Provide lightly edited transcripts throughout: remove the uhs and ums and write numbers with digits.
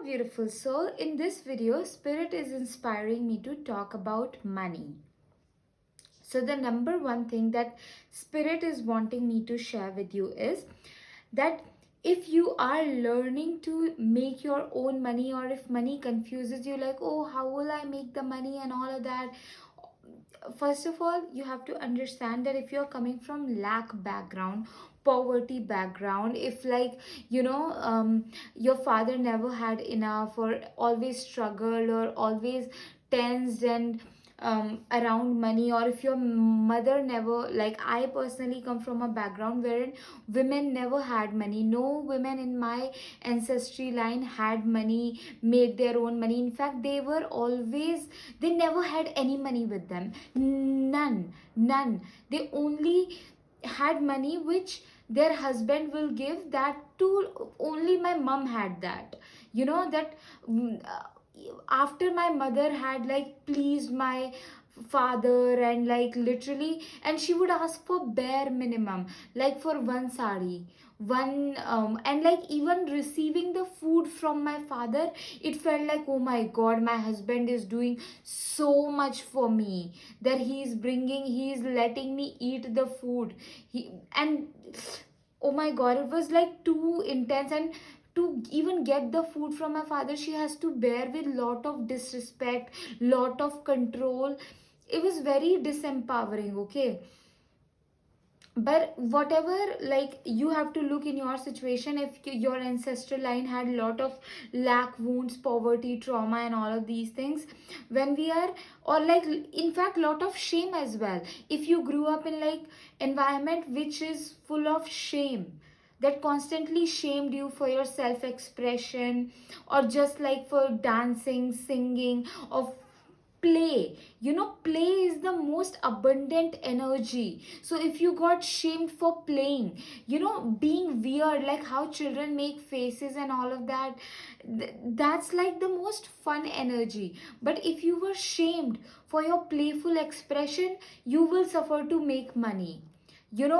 beautiful soul. In this video, Spirit is inspiring me to talk about money. So, the number one thing that Spirit is wanting me to share with you is that if you are learning to make your own money, or if money confuses you, like, oh, how will I make the money and all of that, first of all, you have to understand that if you're coming from lack background, poverty background, if like your father never had enough, or always struggled, or always tensed and around money, or if your mother never, like I personally come from a background wherein women never had money. No women in my ancestry line had money, made their own money. In fact, they never had any money with them. None. They only had money which their husband will give. That too, only my mom had that. That after my mother had like pleased my father, and like literally, and she would ask for bare minimum, like for one sari, one and like even receiving the food from my father, it felt like, oh my god, my husband is doing so much for me, that he's letting me eat the food. And oh my god, it was like too intense. And to even get the food from my father, she has to bear with lot of disrespect, lot of control. It was very disempowering, okay? But whatever, like you have to look in your situation. If your ancestral line had a lot of lack, wounds, poverty, trauma and all of these things, when we are, or like in fact lot of shame as well, if you grew up in like environment which is full of shame, that constantly shamed you for your self expression, or just like for dancing, singing, or play. Play is the most abundant energy. So if you got shamed for playing, being weird, like how children make faces and all of that, that's like the most fun energy. But if you were shamed for your playful expression, you will suffer to make money.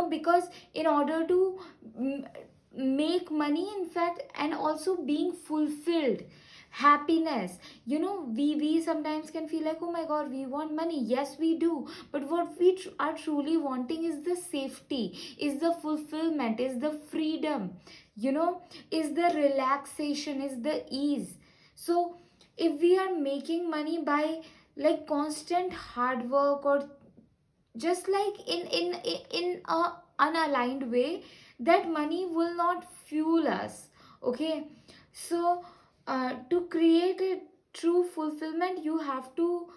Because in order to mm, make money, in fact, and also being fulfilled, happiness, we sometimes can feel like, oh my god, we want money. Yes, we do. But what we are truly wanting is the safety, is the fulfillment, is the freedom, is the relaxation, is the ease. So if we are making money by like constant hard work, or just like in a unaligned way, that money will not fuel us, okay? So to create a true fulfillment, you have to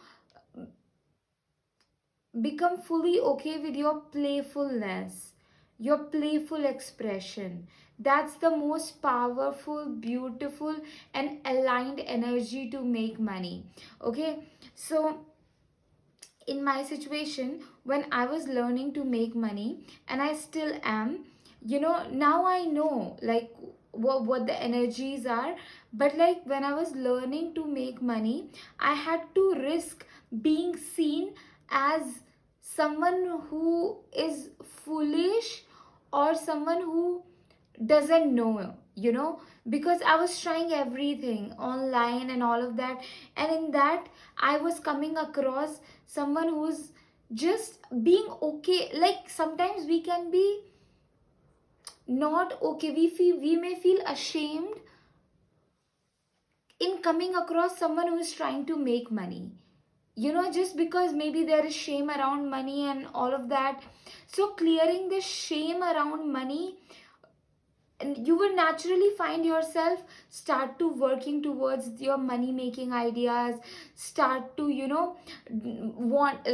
become fully okay with your playfulness, your playful expression. That's the most powerful, beautiful and aligned energy to make money, okay? So in my situation, when I was learning to make money, and I still am, now I know like what the energies are. But like when I was learning to make money, I had to risk being seen as someone who is foolish, or someone who doesn't know, because I was trying everything online and all of that. And in that, I was coming across someone who's just being okay. Like sometimes we can be not okay, we may feel ashamed in coming across someone who is trying to make money, just because maybe there is shame around money and all of that. So clearing the shame around money, and you will naturally find yourself start to working towards your money making ideas, start to want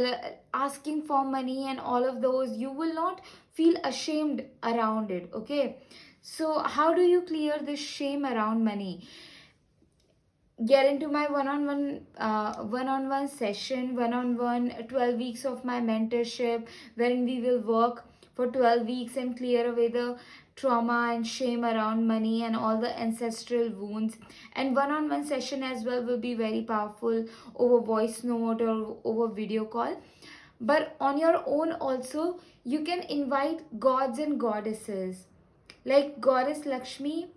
asking for money and all of those. You will not feel ashamed around it, okay? So how do you clear this shame around money? Get into my one-on-one session, one-on-one 12 weeks of my mentorship, wherein we will work for 12 weeks and clear away the trauma and shame around money and all the ancestral wounds. And one-on-one session as well will be very powerful over voice note or over video call. But on your own also, you can invite gods and goddesses, like goddess Lakshmi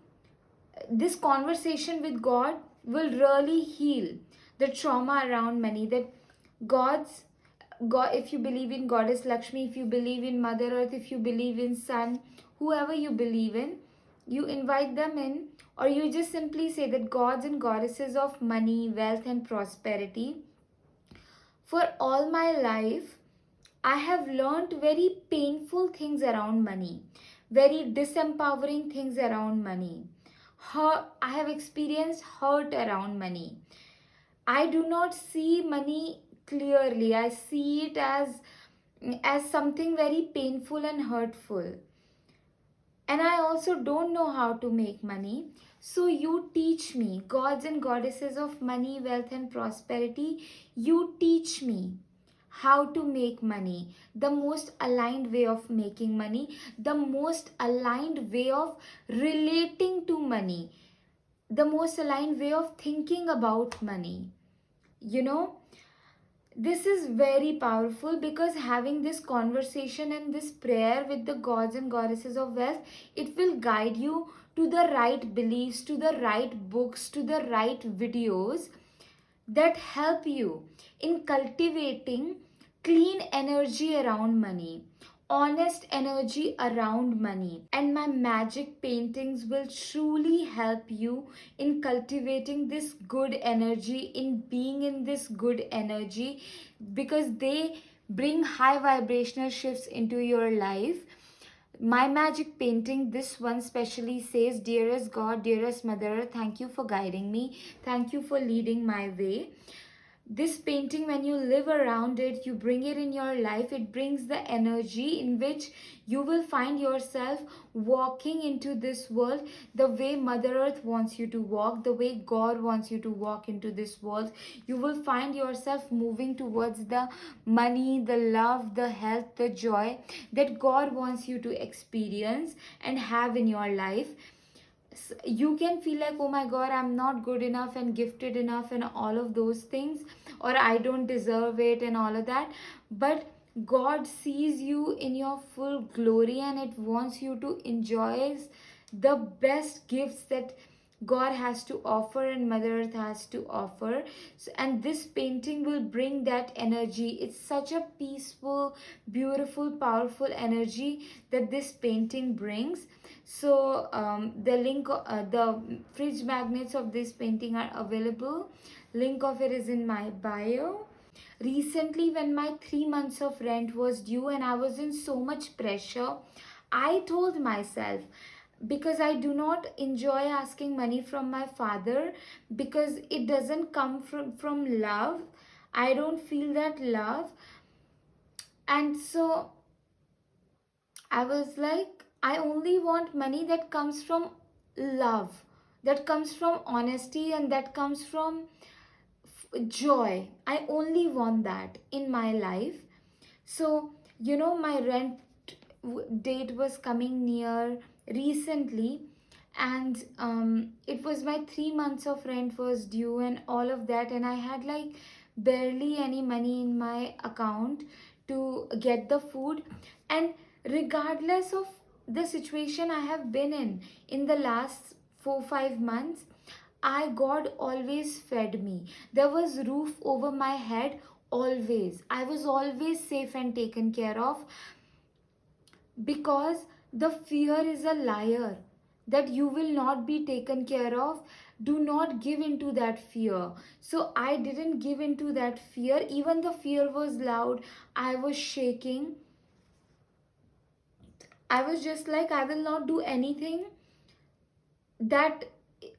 this conversation with God will really heal the trauma around money. That God's God, if you believe in Goddess Lakshmi, if you believe in Mother Earth, if you believe in Sun, whoever you believe in, you invite them in, or you just simply say that gods and goddesses of money, wealth, and prosperity. For all my life, I have learned very painful things around money, very disempowering things around money. I have experienced hurt around money. I do not see money clearly. I see it as something very painful and hurtful. And I also don't know how to make money. So you teach me, gods and goddesses of money, wealth, and prosperity. You teach me how to make money, the most aligned way of making money, the most aligned way of relating to money, the most aligned way of thinking about money. You know, this is very powerful, because having this conversation and this prayer with the gods and goddesses of wealth, it will guide you to the right beliefs, to the right books, to the right videos that help you in cultivating clean energy around money, honest energy around money. And my magic paintings will truly help you in cultivating this good energy, in being in this good energy, because they bring high vibrational shifts into your life. My magic painting, this one specially says, "Dearest God, dearest Mother, thank you for guiding me. Thank you for leading my way." This painting, when you live around it, you bring it in your life, it brings the energy in which you will find yourself walking into this world the way Mother Earth wants you to walk, the way God wants you to walk into this world. You will find yourself moving towards the money, the love, the health, the joy that God wants you to experience and have in your life. You can feel like, oh my God, I'm not good enough and gifted enough and all of those things, or I don't deserve it and all of that. But God sees you in your full glory, and it wants you to enjoy the best gifts that God has to offer and Mother Earth has to offer. So, and this painting will bring that energy. It's such a peaceful, beautiful, powerful energy that this painting brings. So the link, the fridge magnets of this painting are available. Link of it is in my bio. Recently, when my 3 months of rent was due and I was in so much pressure, I told myself, because I do not enjoy asking money from my father, because it doesn't come from love. I don't feel that love. And so I was like, I only want money that comes from love, that comes from honesty, and that comes from joy. I only want that in my life. So, my rent date was coming near recently, and it was my 3 months of rent was due and all of that, and I had like barely any money in my account to get the food. And regardless of the situation I have been in the last 4 5 months, God always fed me. There was roof over my head always. I was always safe and taken care of, because the fear is a liar that you will not be taken care of. Do not give into that fear. So I didn't give into that fear. Even the fear was loud. I was shaking. I was just like, I will not do anything that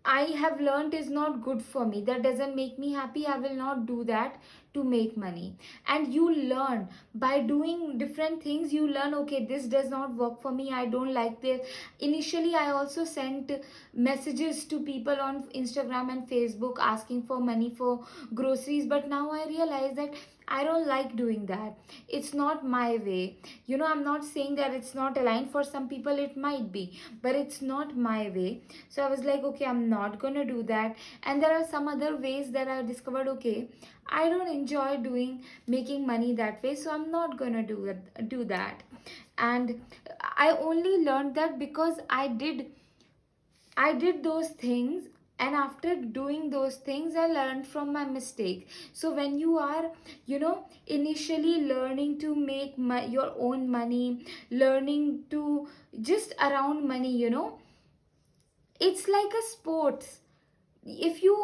I have learned is not good for me, that doesn't make me happy. I will not do that to make money. And you learn by doing different things. You learn, okay, this does not work for me. I don't like this. Initially, I also sent messages to people on Instagram and Facebook asking for money for groceries. But now I realize that I don't like doing that. It's not my way. I'm not saying that it's not aligned. For some people, it might be, but it's not my way. So I was like, okay, I'm not gonna do that. And there are some other ways that I discovered, okay, I don't enjoy making money that way, so I'm not gonna do that. And I only learned that because I did those things, and after doing those things I learned from my mistake. So when you are, initially learning to make your own money, learning to just around money, it's like a sports. If you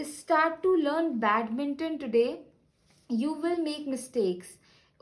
start to learn badminton today, you will make mistakes.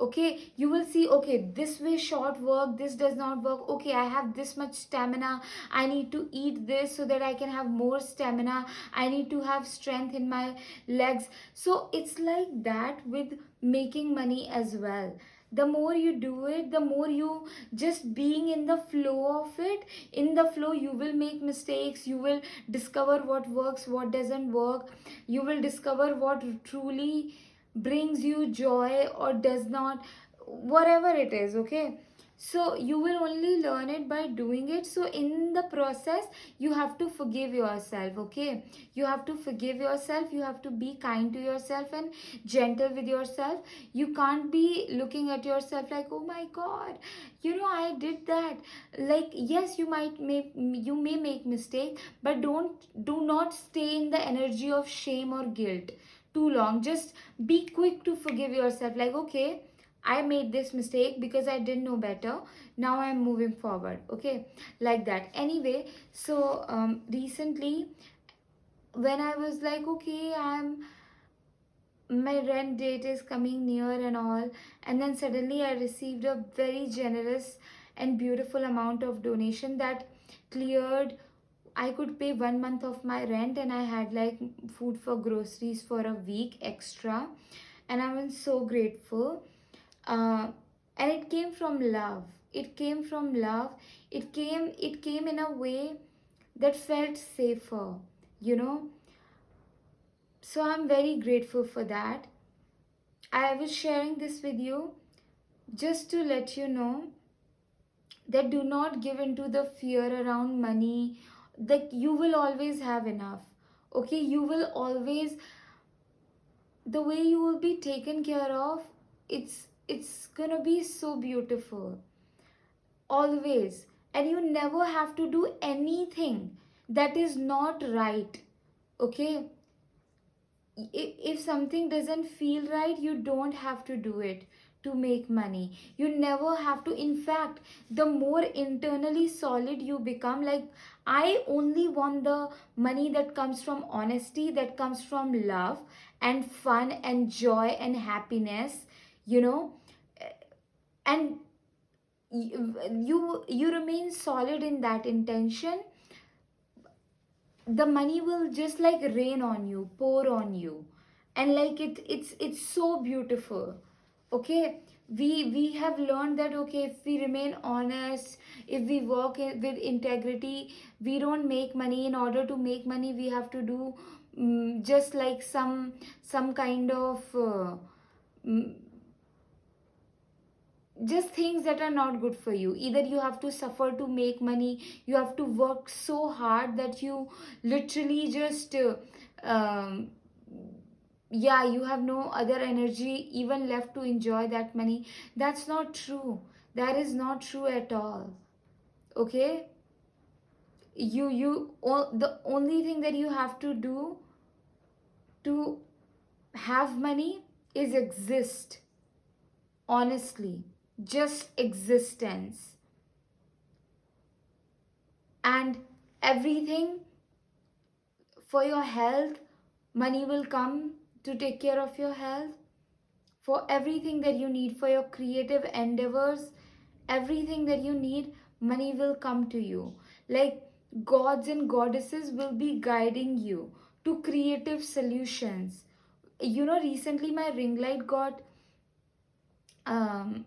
Okay, you will see, okay, this way shot work, this does not work. Okay, I have this much stamina, I need to eat this so that I can have more stamina, I need to have strength in my legs. So it's like that with making money as well. The more you do it, the more you just being in the flow of it. In the flow you will make mistakes, you will discover what works, what doesn't work, you will discover what truly brings you joy or does not, whatever it is. Okay, so you will only learn it by doing it. So in the process you have to forgive yourself. Okay, you have to forgive yourself, you have to be kind to yourself and gentle with yourself. You can't be looking at yourself like, oh my god, I did that. Like, yes, you may make mistake, but do not stay in the energy of shame or guilt too long. Just be quick to forgive yourself, like, okay, I made this mistake because I didn't know better, now I'm moving forward. Okay, like that. Anyway, so recently when I was like, okay, my rent date is coming near and all, and then suddenly I received a very generous and beautiful amount of donation that cleared. I could pay 1 month of my rent, and I had like food for groceries for a week extra, and I was so grateful. And it came from love. It came from love. It came in a way that felt safer, you know. So I'm very grateful for that. I was sharing this with you just to let you know that do not give into the fear around money, that you will always have enough. Okay, you will always, the way you will be taken care of, it's gonna be so beautiful, always. And you never have to do anything that is not right. Okay, if something doesn't feel right, you don't have to do it to make money. You never have to. In fact, the more internally solid you become, like, I only want the money that comes from honesty, that comes from love and fun and joy and happiness, you know. And you remain solid in that intention, the money will just like rain on you, pour on you. And like it's so beautiful. Okay, we have learned that, okay, if we remain honest, if we work with integrity, we don't make money. In order to make money, we have to do just like some kind of mm, just things that are not good for you. Either you have to suffer to make money, you have to work so hard that you literally just um, yeah, you have no other energy even left to enjoy that money. That's not true. That is not true at all. Okay, the only thing that you have to do to have money is exist. Honestly, just existence. And everything for your health, money will come to take care of your health. For everything that you need for your creative endeavors, everything that you need, money will come to you. Like, gods and goddesses will be guiding you to creative solutions. Recently my ring light got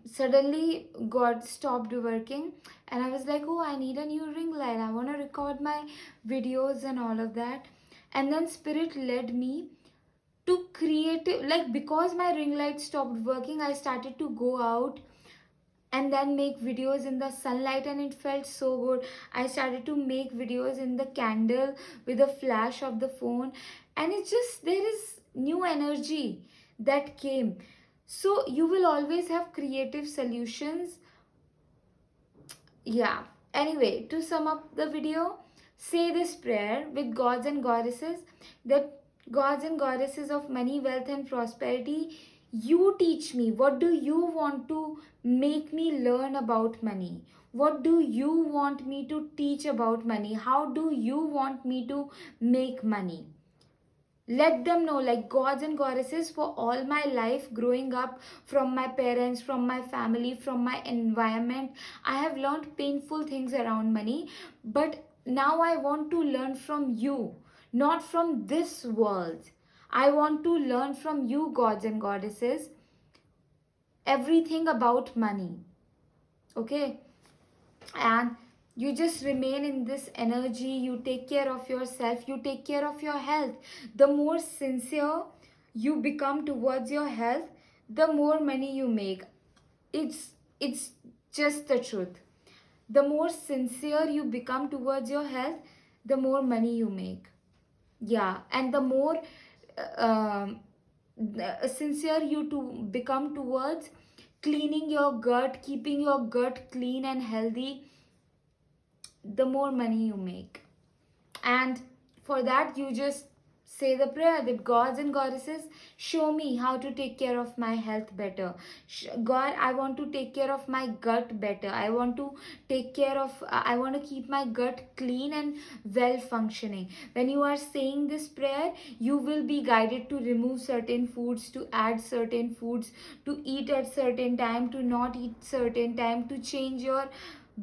suddenly got stopped working, and I was like, oh, I need a new ring light, I want to record my videos and all of that. And then spirit led me to creative, like, because my ring light stopped working, I started to go out and then make videos in the sunlight, and it felt so good. I started to make videos in the candle with a flash of the phone, and it's just, there is new energy that came. So you will always have creative solutions. Yeah, anyway, to sum up the video, say this prayer with gods and goddesses, that gods and goddesses of money, wealth, and prosperity, you teach me, what do you want to make me learn about money? What do you want me to teach about money? How do you want me to make money? Let them know, like gods and goddesses, for all my life growing up, from my parents, from my family, from my environment, I have learned painful things around money, but now I want to learn from you, not from this world. I want to learn from you, gods and goddesses, everything about money. Okay? And you just remain in this energy, you take care of yourself, you take care of your health. The more sincere you become towards your health, the more money you make. It's just the truth. The more sincere you become towards your health, the more money you make. Yeah, and the more um sincere you to become towards cleaning your gut, keeping your gut clean and healthy, the more money you make. And for that, you just say the prayer that gods and goddesses, show me how to take care of my health better. God, I want to take care of my gut better. I want to take care of, I want to keep my gut clean and well functioning. When you are saying this prayer, you will be guided to remove certain foods, to add certain foods, to eat at certain time, to not eat certain time, to change your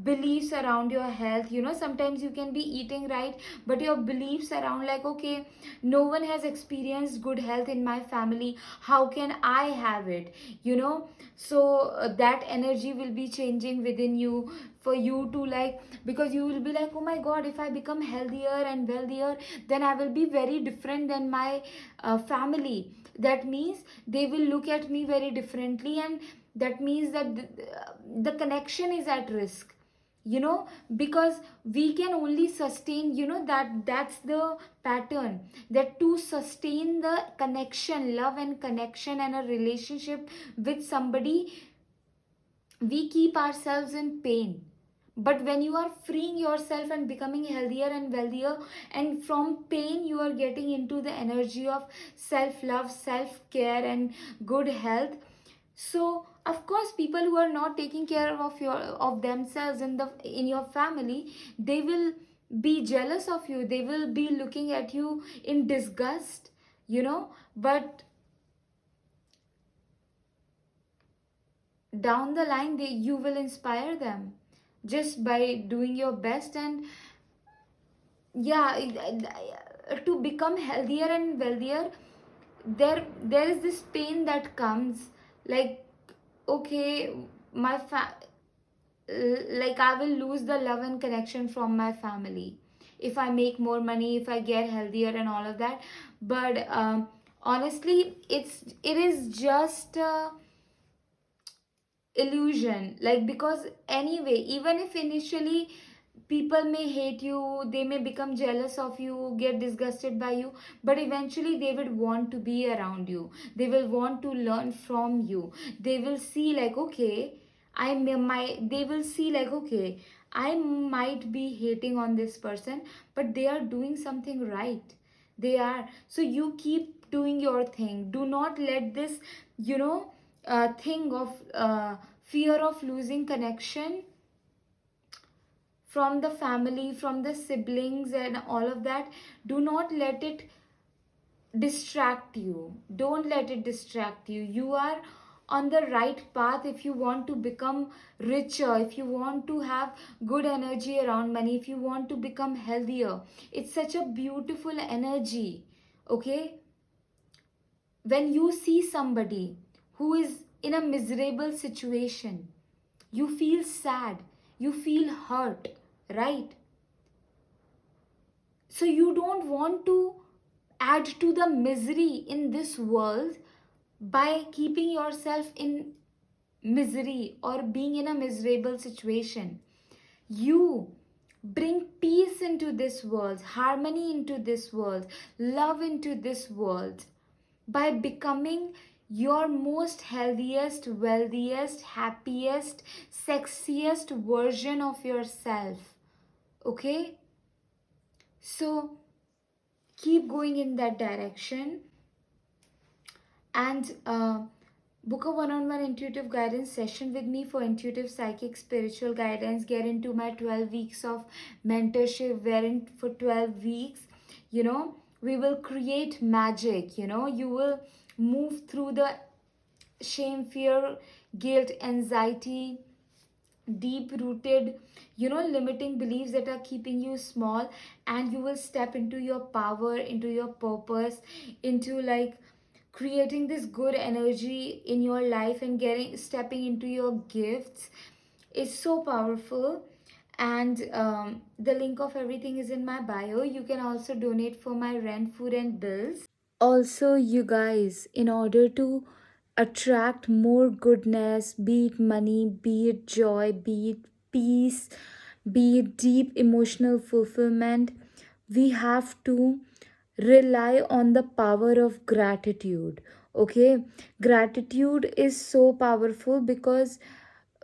beliefs around your health. Sometimes you can be eating right, but your beliefs around, like, okay, no one has experienced good health in my family, how can I have it? So that energy will be changing within you, for you to, like, because you will be like, oh my god, if I become healthier and wealthier, then I will be very different than my family. That means they will look at me very differently, and that means that the connection is at risk. Because we can only sustain, that's the pattern, that to sustain the connection, love and connection and a relationship with somebody, we keep ourselves in pain. But when you are freeing yourself and becoming healthier and wealthier, and from pain you are getting into the energy of self love, self care, and good health. So of course, people who are not taking care of themselves in your family, they will be jealous of you, they will be looking at you in disgust. But down the line, you will inspire them just by doing your best. And yeah, to become healthier and wealthier, there is this pain that comes, like, okay, my like, I will lose the love and connection from my family if I make more money, if I get healthier and all of that. But honestly, it is just illusion, like, because anyway, even if initially people may hate you, they may become jealous of you, get disgusted by you, but eventually they would want to be around you, they will want to learn from you. They will see, like, okay, they will see, like, okay, I might be hating on this person, but they are doing something right. They are. So you keep doing your thing. Do not let this, thing of fear of losing connection from the family, from the siblings, and all of that. Do not let it distract you. Don't let it distract you. You are on the right path if you want to become richer, if you want to have good energy around money, if you want to become healthier. It's such a beautiful energy. Okay? When you see somebody who is in a miserable situation, you feel sad, you feel hurt, right? So you don't want to add to the misery in this world by keeping yourself in misery or being in a miserable situation. You bring peace into this world, harmony into this world, love into this world by becoming your most healthiest, wealthiest, happiest, sexiest version of yourself. Okay? So keep going in that direction, and book a one-on-one intuitive guidance session with me for intuitive psychic spiritual guidance. Get into my 12 weeks of mentorship, wherein for 12 weeks, we will create magic. You will move through the shame, fear, guilt, anxiety, deep rooted, limiting beliefs that are keeping you small, and you will step into your power, into your purpose, into like creating this good energy in your life, and getting stepping into your gifts is so powerful. And the link of everything is in my bio. You can also donate for my rent, food, and bills. Also, you guys, in order to attract more goodness, be it money, be it joy, be it peace, be it deep emotional fulfillment, we have to rely on the power of gratitude. Okay, gratitude is so powerful because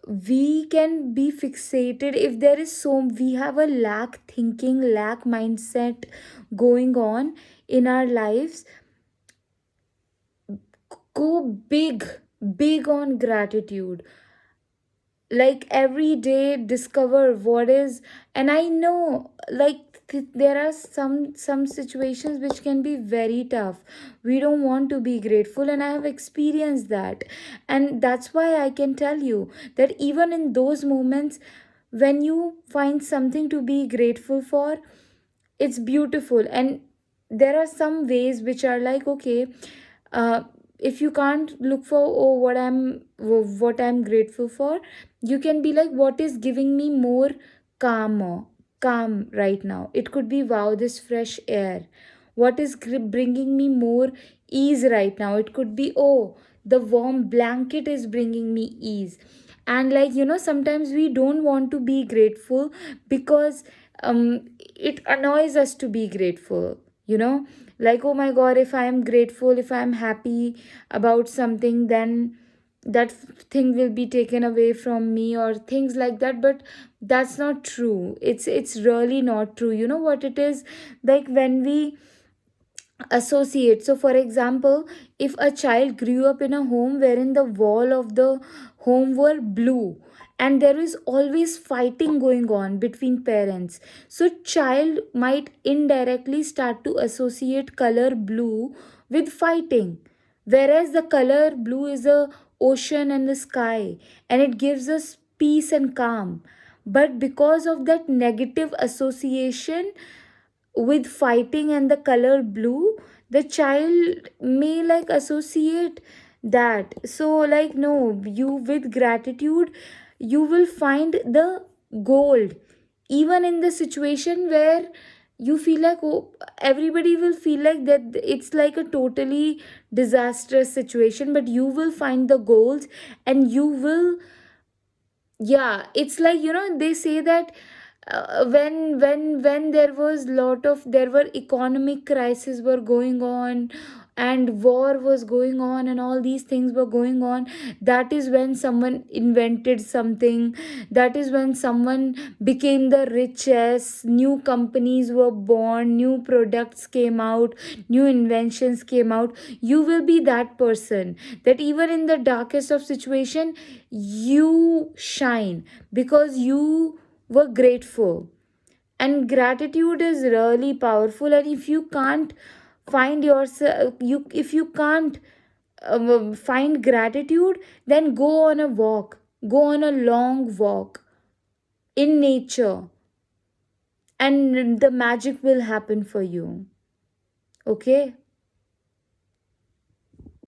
we can be fixated if there is so we have a lack thinking, lack mindset going on in our lives. Go big on gratitude. Like every day discover what is. And I know, like there are some situations which can be very tough. We don't want to be grateful, and I have experienced that. And that's why I can tell you that even in those moments when you find something to be grateful for, it's beautiful. And there are some ways which are like, okay, uh, if you can't look for, oh, what I'm grateful for, you can be like, what is giving me more calm right now? It could be, wow, this fresh air. What is bringing me more ease right now? It could be, oh, the warm blanket is bringing me ease. And like, sometimes we don't want to be grateful because it annoys us to be grateful, like, oh my god, if I am grateful, if I am happy about something, then that thing will be taken away from me, or things like that. But that's not true. It's really not true. You know what it is? Like when we associate. So for example, if a child grew up in a home wherein the wall of the home were blue, and there is always fighting going on between parents, so child might indirectly start to associate color blue with fighting, whereas the color blue is a ocean and the sky, and it gives us peace and calm. But because of that negative association with fighting and the color blue, the child may like associate that. So like, no, you with gratitude, you will find the gold, even in the situation where you feel like, oh, everybody will feel like that it's like a totally disastrous situation, but you will find the goals. And you will, yeah, it's like, they say that when there were economic crises were going on, and war was going on, and all these things were going on, that is when someone invented something. That is when someone became the richest. New companies were born, new products came out, new inventions came out. You will be that person, that even in the darkest of situation, you shine because you were grateful. And gratitude is really powerful. And if you can't find yourself, you if you can't find gratitude, then go on a walk, go on a long walk in nature, and the magic will happen for you. Okay,